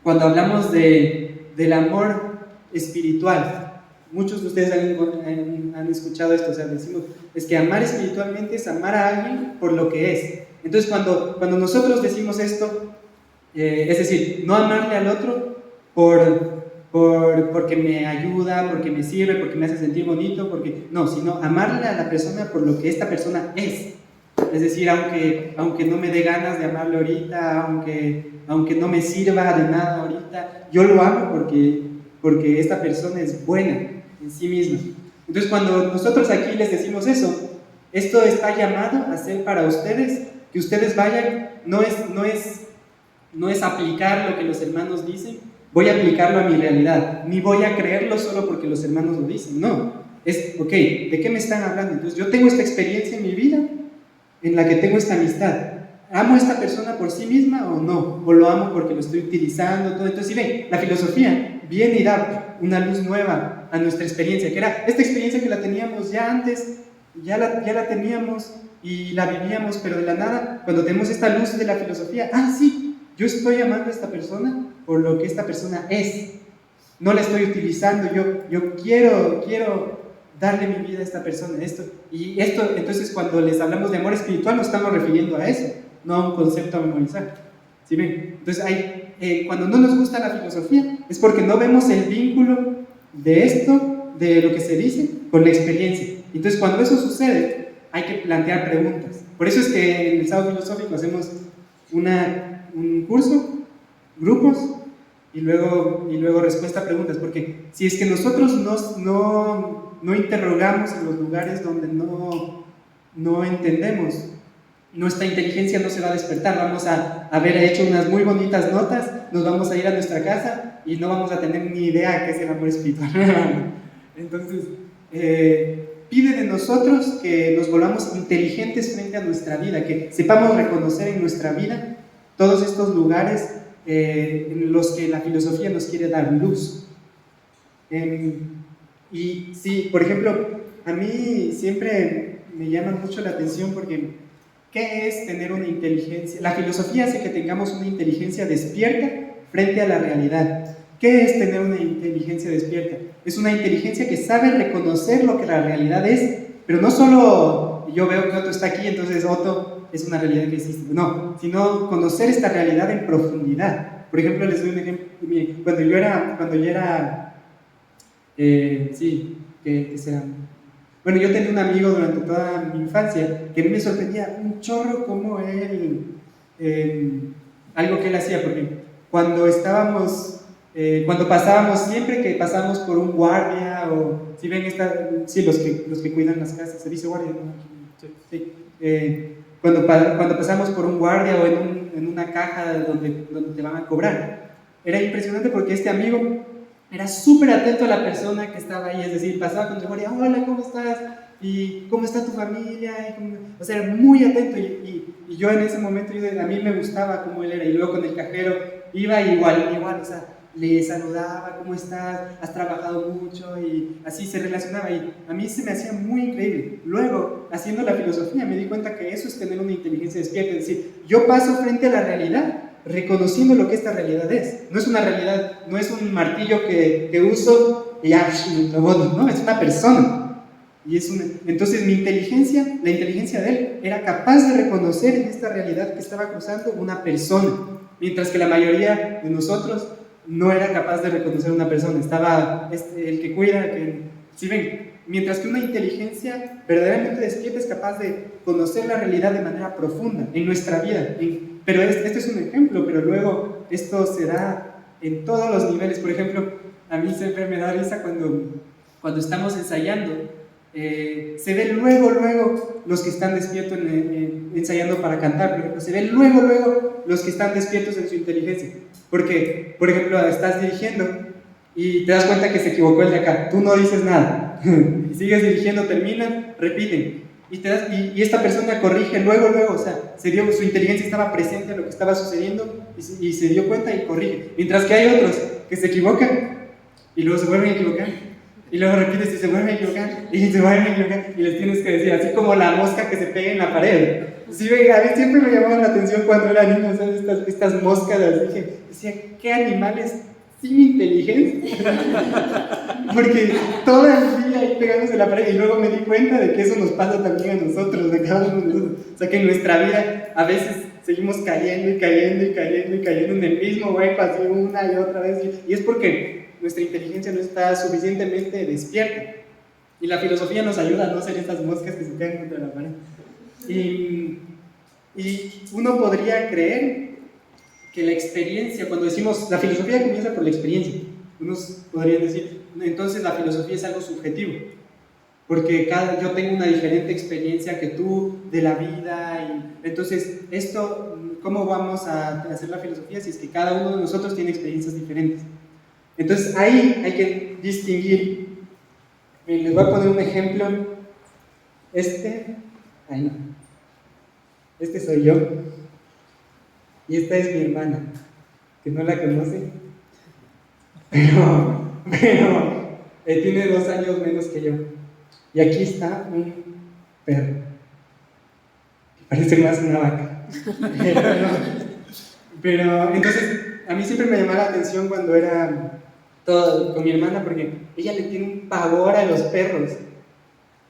Cuando hablamos del amor espiritual, muchos de ustedes han escuchado esto, o sea, decimos, es que amar espiritualmente es amar a alguien por lo que es. Entonces, cuando nosotros decimos esto, es decir, no amarle al otro porque me ayuda, porque me sirve, porque me hace sentir bonito, no, sino amarle a la persona por lo que esta persona es. Es decir, aunque no me dé ganas de amarle ahorita, aunque no me sirva de nada ahorita, yo lo amo porque esta persona es buena en sí misma. Entonces, cuando nosotros aquí les decimos eso, esto está llamado a ser para ustedes, que ustedes vayan, no es aplicar lo que los hermanos dicen, voy a aplicarlo a mi realidad, ni voy a creerlo solo porque los hermanos lo dicen, no, es, ok, ¿de qué me están hablando? Entonces, yo tengo esta experiencia en mi vida, en la que tengo esta amistad, ¿amo a esta persona por sí misma o no? ¿O lo amo porque lo estoy utilizando? Todo. Entonces, si ven, la filosofía viene y da una luz nueva a nuestra experiencia, que era esta experiencia que la teníamos ya antes, ya la teníamos y la vivíamos, pero de la nada, cuando tenemos esta luz de la filosofía, sí, yo estoy amando a esta persona por lo que esta persona es, no la estoy utilizando, yo quiero darle mi vida a esta persona, entonces cuando les hablamos de amor espiritual nos estamos refiriendo a eso, no a un concepto a memorizar. ¿Sí ven? Entonces cuando no nos gusta la filosofía es porque no vemos el vínculo de esto, de lo que se dice, con la experiencia. Entonces cuando eso sucede hay que plantear preguntas. Por eso es que en el sábado filosófico hacemos un curso, grupos, y luego respuesta a preguntas, porque si es que nosotros no interrogamos en los lugares donde no entendemos, nuestra inteligencia no se va a despertar, vamos a haber hecho unas muy bonitas notas, nos vamos a ir a nuestra casa y no vamos a tener ni idea qué es el amor espiritual. Entonces, pide de nosotros que nos volvamos inteligentes frente a nuestra vida, que sepamos reconocer en nuestra vida todos estos lugares en los que la filosofía nos quiere dar luz. Y sí, por ejemplo, a mí siempre me llama mucho la atención porque ¿qué es tener una inteligencia? La filosofía hace que tengamos una inteligencia despierta frente a la realidad. ¿Qué es tener una inteligencia despierta? Es una inteligencia que sabe reconocer lo que la realidad es, pero no solo yo veo que Otto está aquí, entonces Otto es una realidad que existe, no, sino conocer esta realidad en profundidad. Por ejemplo, les doy un ejemplo. Cuando yo era ¿qué será? Bueno, yo tenía un amigo durante toda mi infancia que a mí me sorprendía un chorro como él, algo que él hacía, porque cuando cuando pasábamos, siempre que pasamos por un guardia, o si ven sí, los que cuidan las casas, se dice guardia, ¿no? Sí. Cuando pasamos por un guardia o en una caja donde te van a cobrar, era impresionante porque este amigo era súper atento a la persona que estaba ahí, es decir, pasaba con el guardia, hola, ¿cómo estás? ¿Y cómo está tu familia? O sea, era muy atento y yo en ese momento, a mí me gustaba cómo él era, y luego con el cajero iba igual, o sea, le saludaba, ¿cómo estás? ¿Has trabajado mucho? Y así se relacionaba, y a mí se me hacía muy increíble. Luego, haciendo la filosofía, me di cuenta que eso es tener una inteligencia despierta, es decir, yo paso frente a la realidad reconociendo lo que esta realidad es. No es una realidad, no es un martillo que uso y ya, lo boto, no, es una persona. Entonces mi inteligencia, la inteligencia de él, era capaz de reconocer en esta realidad que estaba cruzando una persona, mientras que la mayoría de nosotros no era capaz de reconocer una persona. Estaba el que cuida, ¿sí ven? Mientras que una inteligencia verdaderamente despierta es capaz de conocer la realidad de manera profunda en nuestra vida. Pero este es un ejemplo, pero luego esto se da en todos los niveles. Por ejemplo, a mí siempre me da risa cuando estamos ensayando. Se ven luego los que están despiertos ensayando para cantar, por ejemplo, se ven luego los que están despiertos en su inteligencia, porque, por ejemplo, estás dirigiendo y te das cuenta que se equivocó el de acá, tú no dices nada, y sigues dirigiendo, terminan, repiten, y esta persona corrige luego, o sea, su inteligencia estaba presente en lo que estaba sucediendo y se dio cuenta y corrige, mientras que hay otros que se equivocan y luego se vuelven a equivocar. Y luego repites y se vuelven a equivocar, y se vuelven a equivocar, y les tienes que decir, así como la mosca que se pega en la pared. Sí, venga, a mí siempre me llamaba la atención cuando era niño, ¿sabes? Estas moscas, decía, ¿qué animales sin inteligencia? Porque todo el día ahí pegándose en la pared, y luego me di cuenta de que eso nos pasa también a nosotros, de cada uno de nosotros. O sea, que en nuestra vida a veces seguimos cayendo en el mismo hueco, así una y otra vez, y es porque nuestra inteligencia no está suficientemente despierta. Y la filosofía nos ayuda a no ser estas moscas que se caen contra la pared. Y uno podría creer que la experiencia, cuando decimos la filosofía comienza por la experiencia, unos podrían decir, entonces la filosofía es algo subjetivo, porque yo tengo una diferente experiencia que tú de la vida, y entonces ¿cómo vamos a hacer la filosofía si es que cada uno de nosotros tiene experiencias diferentes? Entonces ahí hay que distinguir. Les voy a poner un ejemplo. Ahí no. Este soy yo. Y esta es mi hermana, que no la conoce. Pero tiene 2 años menos que yo. Y aquí está un perro, que parece más una vaca. Pero entonces, a mí siempre me llamaba la atención cuando era con mi hermana, porque ella le tiene un pavor a los perros.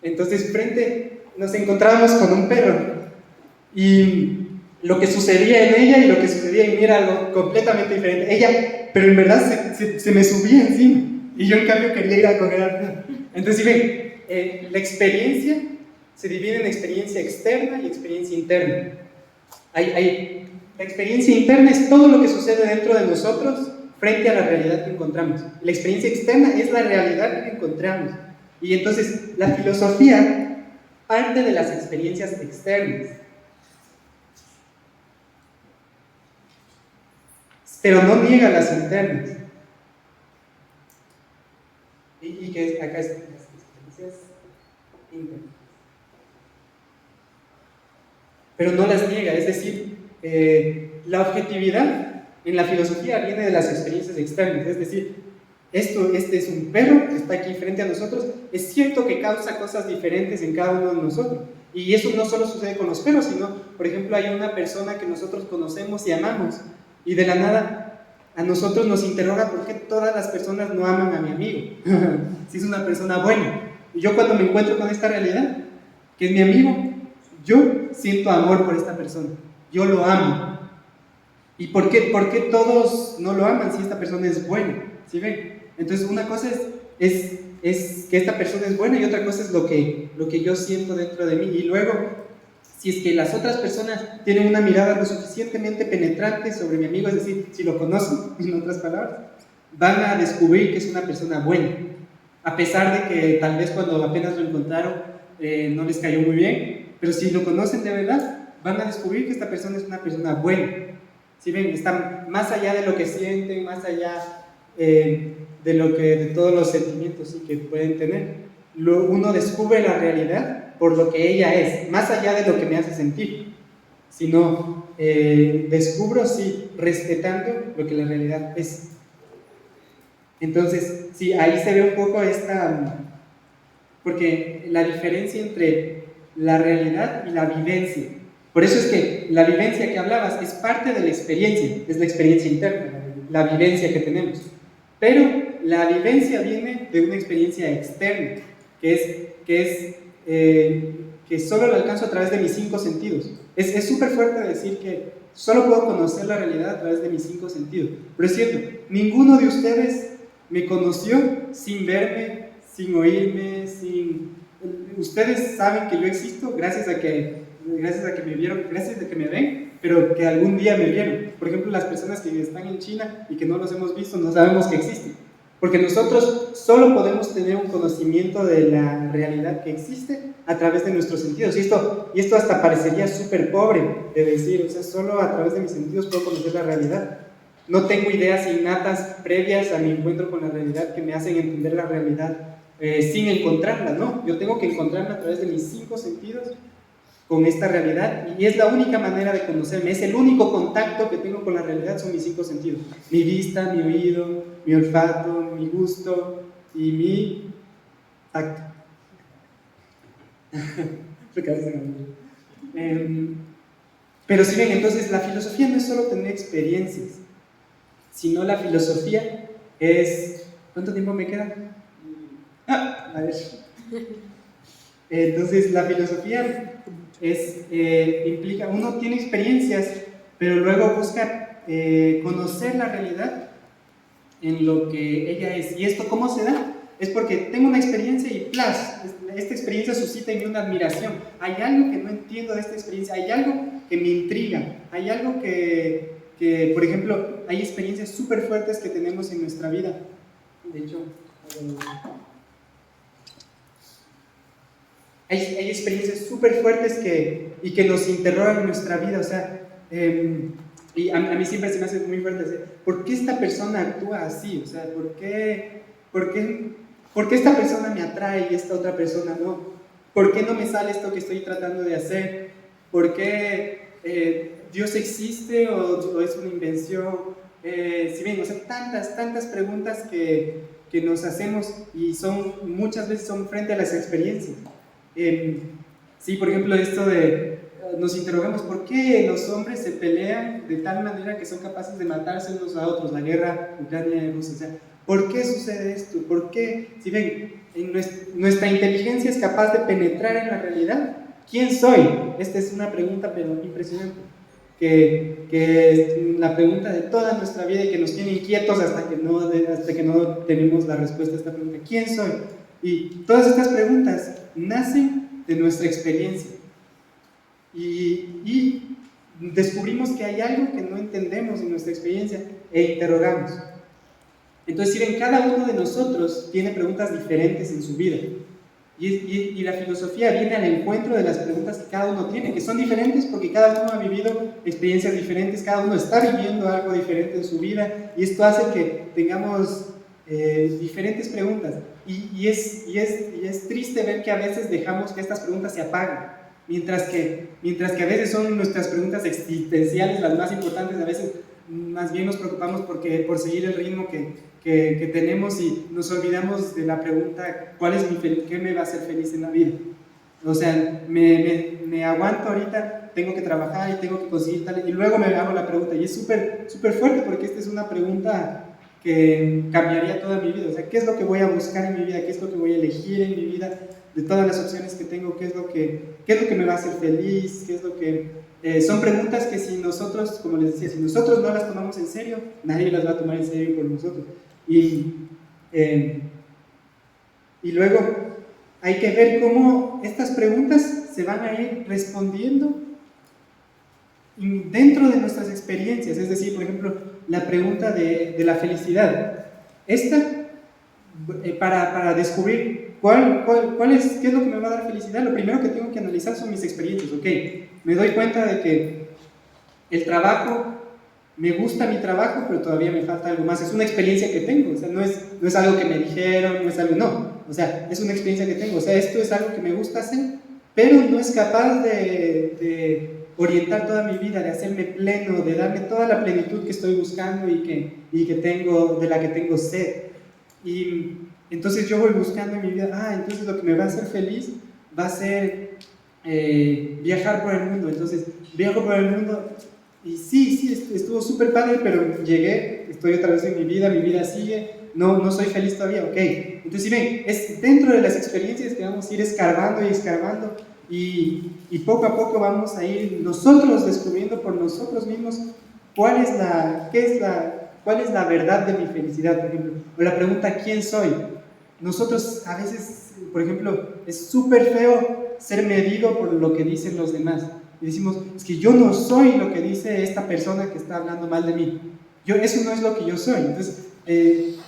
Entonces, nos encontrábamos con un perro, y lo que sucedía en ella y lo que sucedía en mí era algo completamente diferente. Ella, pero en verdad se me subía encima, y yo en cambio quería ir a coger al perro. Entonces, si ven, la experiencia se divide en experiencia externa y experiencia interna. La experiencia interna es todo lo que sucede dentro de nosotros frente a la realidad que encontramos. La experiencia externa es la realidad que encontramos. Y entonces la filosofía parte de las experiencias externas, pero no niega las internas. Y que acá están las experiencias internas, pero no las niega, es decir, la objetividad en la filosofía viene de las experiencias externas, es decir, este es un perro que está aquí frente a nosotros, es cierto que causa cosas diferentes en cada uno de nosotros, y eso no solo sucede con los perros, sino, por ejemplo, hay una persona que nosotros conocemos y amamos, y de la nada a nosotros nos interroga por qué todas las personas no aman a mi amigo, si es una persona buena. Y yo cuando me encuentro con esta realidad, que es mi amigo, yo siento amor por esta persona, yo lo amo. ¿Y por qué todos no lo aman si esta persona es buena? ¿Sí ven? Entonces una cosa es es que esta persona es buena y otra cosa es lo que yo siento dentro de mí. Y luego, si es que las otras personas tienen una mirada lo suficientemente penetrante sobre mi amigo, es decir, si lo conocen, en otras palabras, van a descubrir que es una persona buena, a pesar de que tal vez cuando apenas lo encontraron no les cayó muy bien, pero si lo conocen de verdad, van a descubrir que esta persona es una persona buena. Si ven, están más allá de lo que sienten, más allá de todos los sentimientos ¿sí? que pueden tener. Uno descubre la realidad por lo que ella es, más allá de lo que me hace sentir, sino descubro, sí, respetando lo que la realidad es. Entonces, sí, ahí se ve un poco porque la diferencia entre la realidad y la vivencia. Por eso es que la vivencia que hablabas es parte de la experiencia, es la experiencia interna, la vivencia que tenemos. Pero la vivencia viene de una experiencia externa, que solo lo alcanzo a través de mis 5 sentidos. Es súper fuerte decir que solo puedo conocer la realidad a través de mis 5 sentidos. Pero es cierto, ninguno de ustedes me conoció sin verme, sin oírme, Ustedes saben que yo existo gracias a que me vieron, gracias a que me ven, pero que algún día me vieron. Por ejemplo, las personas que están en China y que no los hemos visto, no sabemos que existen. Porque nosotros solo podemos tener un conocimiento de la realidad que existe a través de nuestros sentidos. Y esto hasta parecería súper pobre de decir, o sea, solo a través de mis sentidos puedo conocer la realidad. No tengo ideas innatas previas a mi encuentro con la realidad que me hacen entender la realidad sin encontrarla, ¿no? Yo tengo que encontrarla a través de mis 5 sentidos con esta realidad y es la única manera de conocerme, es el único contacto que tengo con la realidad, son mis 5 sentidos. Mi vista, mi oído, mi olfato, mi gusto y mi tacto. Pero si ven, entonces la filosofía no es solo tener experiencias, sino la filosofía es... ¿Cuánto tiempo me queda? A ver. Entonces la filosofía implica, uno tiene experiencias, pero luego busca conocer la realidad en lo que ella es. ¿Y esto cómo se da? Es porque tengo una experiencia y ¡plas! Esta experiencia suscita en mí una admiración. Hay algo que no entiendo de esta experiencia, hay algo que me intriga, hay algo que por ejemplo, hay experiencias súper fuertes que tenemos en nuestra vida. De hecho, hay experiencias súper fuertes que nos interrogan en nuestra vida, o sea, y a mí siempre se me hace muy fuerte decir, ¿por qué esta persona actúa así? O sea, ¿por qué esta persona me atrae y esta otra persona no? ¿Por qué no me sale esto que estoy tratando de hacer? ¿Por qué Dios existe o es una invención? Si ven, o sea, tantas preguntas que nos hacemos y muchas veces son frente a las experiencias. Sí, por ejemplo, esto nos interrogamos por qué los hombres se pelean de tal manera que son capaces de matarse unos a otros, la guerra Ucrania y Rusia, o sea, ¿por qué sucede esto? ¿Por qué? Si ven, nuestra inteligencia es capaz de penetrar en la realidad. ¿Quién soy? Esta es una pregunta pero impresionante, que es la pregunta de toda nuestra vida y que nos tiene inquietos hasta que no tenemos la respuesta a esta pregunta. ¿Quién soy? Y todas estas preguntas nacen de nuestra experiencia y descubrimos que hay algo que no entendemos en nuestra experiencia e interrogamos. Entonces, si ven, cada uno de nosotros tiene preguntas diferentes en su vida y la filosofía viene al encuentro de las preguntas que cada uno tiene, que son diferentes porque cada uno ha vivido experiencias diferentes, cada uno está viviendo algo diferente en su vida y esto hace que tengamos diferentes preguntas y es triste ver que a veces dejamos que estas preguntas se apaguen, mientras que a veces son nuestras preguntas existenciales las más importantes. A veces más bien nos preocupamos por seguir el ritmo que tenemos y nos olvidamos de la pregunta ¿qué me va a hacer feliz en la vida? O sea, me aguanto ahorita, tengo que trabajar y tengo que conseguir tal, y luego me hago la pregunta y es súper fuerte porque esta es una pregunta que cambiaría toda mi vida. O sea, ¿qué es lo que voy a buscar en mi vida? ¿Qué es lo que voy a elegir en mi vida? De todas las opciones que tengo, ¿qué es lo que me va a hacer feliz? ¿Qué es lo que...? Son preguntas que si nosotros, como les decía, si nosotros no las tomamos en serio, nadie las va a tomar en serio por nosotros. Y Y luego hay que ver cómo estas preguntas se van a ir respondiendo dentro de nuestras experiencias. Es decir, por ejemplo, la pregunta de la felicidad. Esta, para descubrir qué es lo que me va a dar felicidad, lo primero que tengo que analizar son mis experiencias. Ok, me doy cuenta de que el trabajo, me gusta mi trabajo, pero todavía me falta algo más. Es una experiencia que tengo, o sea, no es algo que me dijeron, no es algo, no. O sea, es una experiencia que tengo. O sea, esto es algo que me gusta hacer, pero no es capaz de orientar toda mi vida, de hacerme pleno, de darme toda la plenitud que estoy buscando y que tengo, de la que tengo sed. Y entonces yo voy buscando en mi vida, entonces lo que me va a hacer feliz va a ser viajar por el mundo. Entonces viajo por el mundo y sí, estuvo súper padre, pero llegué, estoy otra vez en mi vida sigue, no soy feliz todavía, ok. Entonces, si ven, es dentro de las experiencias que vamos a ir escarbando y escarbando, y poco a poco vamos a ir nosotros descubriendo por nosotros mismos cuál es la verdad de mi felicidad, por ejemplo. O la pregunta, ¿quién soy? Nosotros a veces, por ejemplo, es súper feo ser medido por lo que dicen los demás. Y decimos, es que yo no soy lo que dice esta persona que está hablando mal de mí. Eso no es lo que yo soy. Entonces,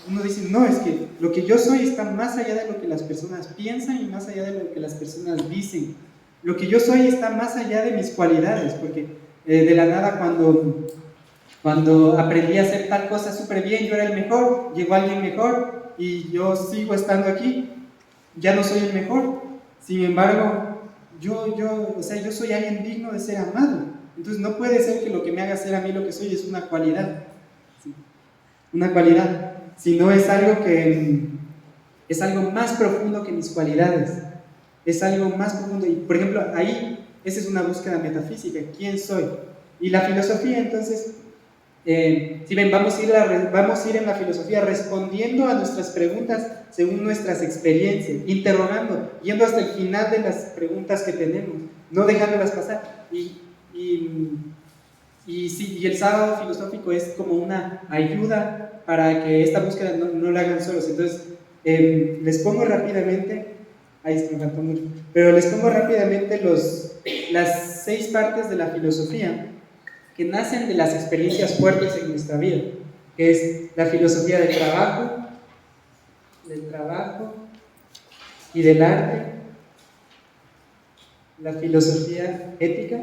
uno dice, no, es que lo que yo soy está más allá de lo que las personas piensan y más allá de lo que las personas dicen. Lo que yo soy está más allá de mis cualidades, porque de la nada cuando aprendí a hacer tal cosa súper bien, yo era el mejor, llegó alguien mejor y yo sigo estando aquí, ya no soy el mejor. Sin embargo, yo soy alguien digno de ser amado. Entonces no puede ser que lo que me haga ser a mí lo que soy es una cualidad. ¿Sí? Una cualidad, sino es algo más profundo que mis cualidades. Es algo más profundo. Y por ejemplo, ahí, esa es una búsqueda metafísica. ¿Quién soy? Y la filosofía, entonces, si ven, vamos a ir en la filosofía respondiendo a nuestras preguntas según nuestras experiencias, interrogando, yendo hasta el final de las preguntas que tenemos, no dejándolas pasar. Y el sábado filosófico es como una ayuda para que esta búsqueda no la hagan solos. Entonces, les pongo rápidamente, ahí se me faltó mucho, pero les pongo rápidamente las 6 partes de la filosofía que nacen de las experiencias fuertes en nuestra vida, que es la filosofía del trabajo y del arte, la filosofía ética,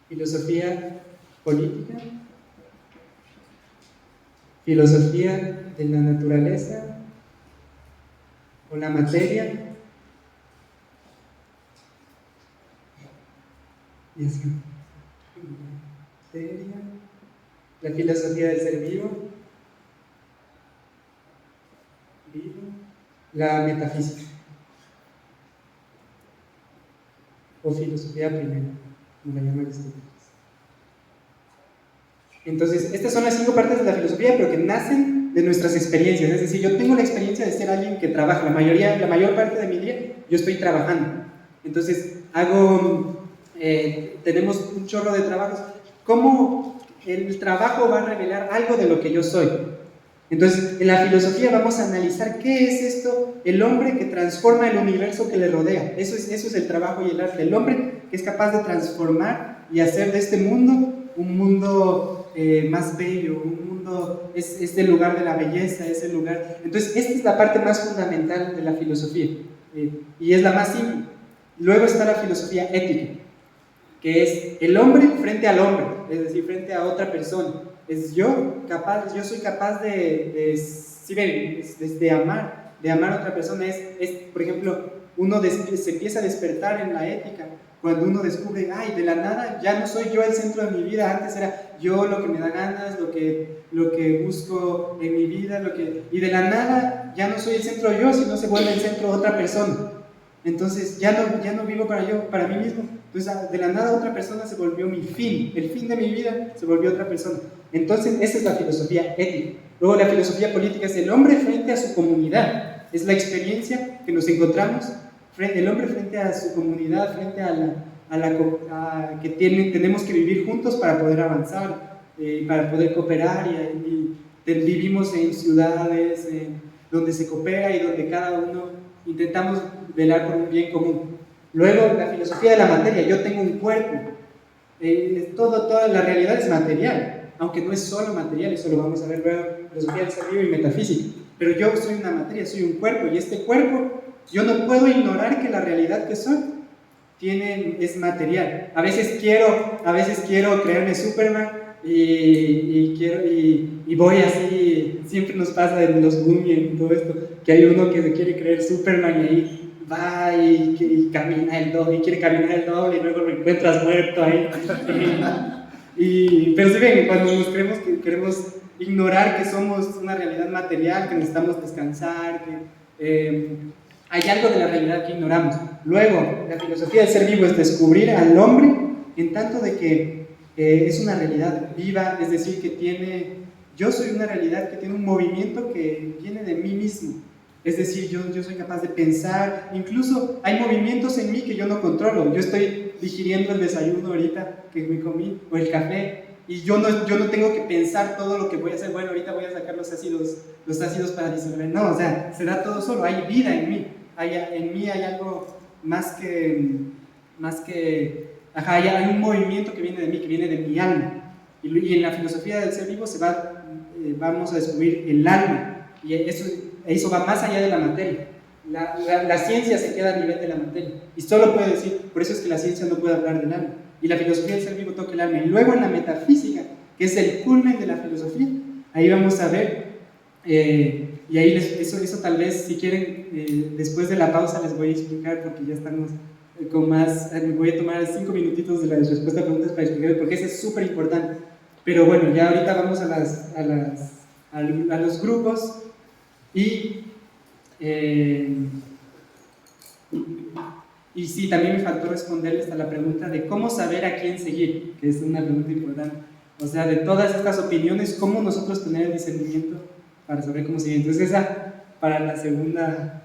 filosofía política, filosofía de la naturaleza o la materia, y así. La filosofía del ser vivo, la metafísica o filosofía primera, como la llaman Aristóteles. Entonces, estas son las 5 partes de la filosofía, pero que nacen de nuestras experiencias. Es decir, yo tengo la experiencia de ser alguien que trabaja. La mayor parte de mi día yo estoy trabajando. Entonces, tenemos un chorro de trabajos. ¿Cómo el trabajo va a revelar algo de lo que yo soy? Entonces, en la filosofía vamos a analizar qué es esto, el hombre que transforma el universo que le rodea. Eso es el trabajo y el arte. El hombre que es capaz de transformar y hacer de este mundo un mundo más bello, un mundo, es el lugar de la belleza, es el lugar. Entonces, esta es la parte más fundamental de la filosofía y es la más simple. Luego está la filosofía ética, que es el hombre frente al hombre, es decir, frente a otra persona. Yo soy capaz de amar a otra persona. Por ejemplo, uno se empieza a despertar en la ética cuando uno descubre, de la nada ya no soy yo el centro de mi vida. Antes era yo lo que me da ganas, lo que busco en mi vida, y de la nada ya no soy el centro yo, sino se vuelve el centro otra persona. Entonces ya no vivo para mí mismo. Entonces de la nada otra persona se volvió mi fin, el fin de mi vida se volvió otra persona. Entonces esa es la filosofía ética. Luego la filosofía política es el hombre frente a su comunidad, es la experiencia que nos encontramos, el hombre frente a su comunidad, frente a que tenemos que vivir juntos para poder avanzar, para poder cooperar, y vivimos en ciudades, donde se coopera y donde cada uno intentamos velar por un bien común. Luego, la filosofía de la materia, yo tengo un cuerpo, toda la realidad es material, aunque no es solo material, eso lo vamos a ver luego, filosofía del ser vivo y metafísica, pero yo soy una materia, soy un cuerpo, y este cuerpo, yo no puedo ignorar que la realidad que soy es material. A veces quiero creerme Superman y voy así, siempre nos pasa en los Goonies y todo esto, que hay uno que se quiere creer Superman y ahí va y camina el doble, y quiere caminar el doble y luego lo encuentras muerto ahí. Pero si ven, cuando nos creemos que queremos ignorar que somos una realidad material, que necesitamos descansar, que hay algo de la realidad que ignoramos. Luego, la filosofía del ser vivo es descubrir al hombre en tanto de que es una realidad viva, es decir, yo soy una realidad que tiene un movimiento que viene de mí mismo. Es decir, yo soy capaz de pensar, incluso hay movimientos en mí que yo no controlo. Yo estoy digiriendo el desayuno ahorita que me comí, o el café, y yo no tengo que pensar todo lo que voy a hacer. Bueno, ahorita voy a sacar los ácidos para disolver. No, o sea, se da todo solo, hay vida en mí. En mí hay algo más que hay un movimiento que viene de mí, que viene de mi alma. Y en la filosofía del ser vivo vamos a descubrir el alma, y eso va más allá de la materia. La ciencia se queda a nivel de la materia, y solo puede decir, por eso es que la ciencia no puede hablar del alma, y la filosofía del ser vivo toca el alma. Y luego en la metafísica, que es el culmen de la filosofía, ahí vamos a ver, y ahí eso tal vez, si quieren, después de la pausa les voy a explicar, porque ya estamos con más, me voy a tomar 5 minutitos de la respuesta a preguntas para explicar, porque eso es súper importante. Pero bueno, ya ahorita vamos a los grupos, y sí, también me faltó responderles a la pregunta de cómo saber a quién seguir, que es una pregunta importante. O sea, de todas estas opiniones, ¿cómo nosotros tener el discernimiento para saber cómo seguir? Entonces esa para la segunda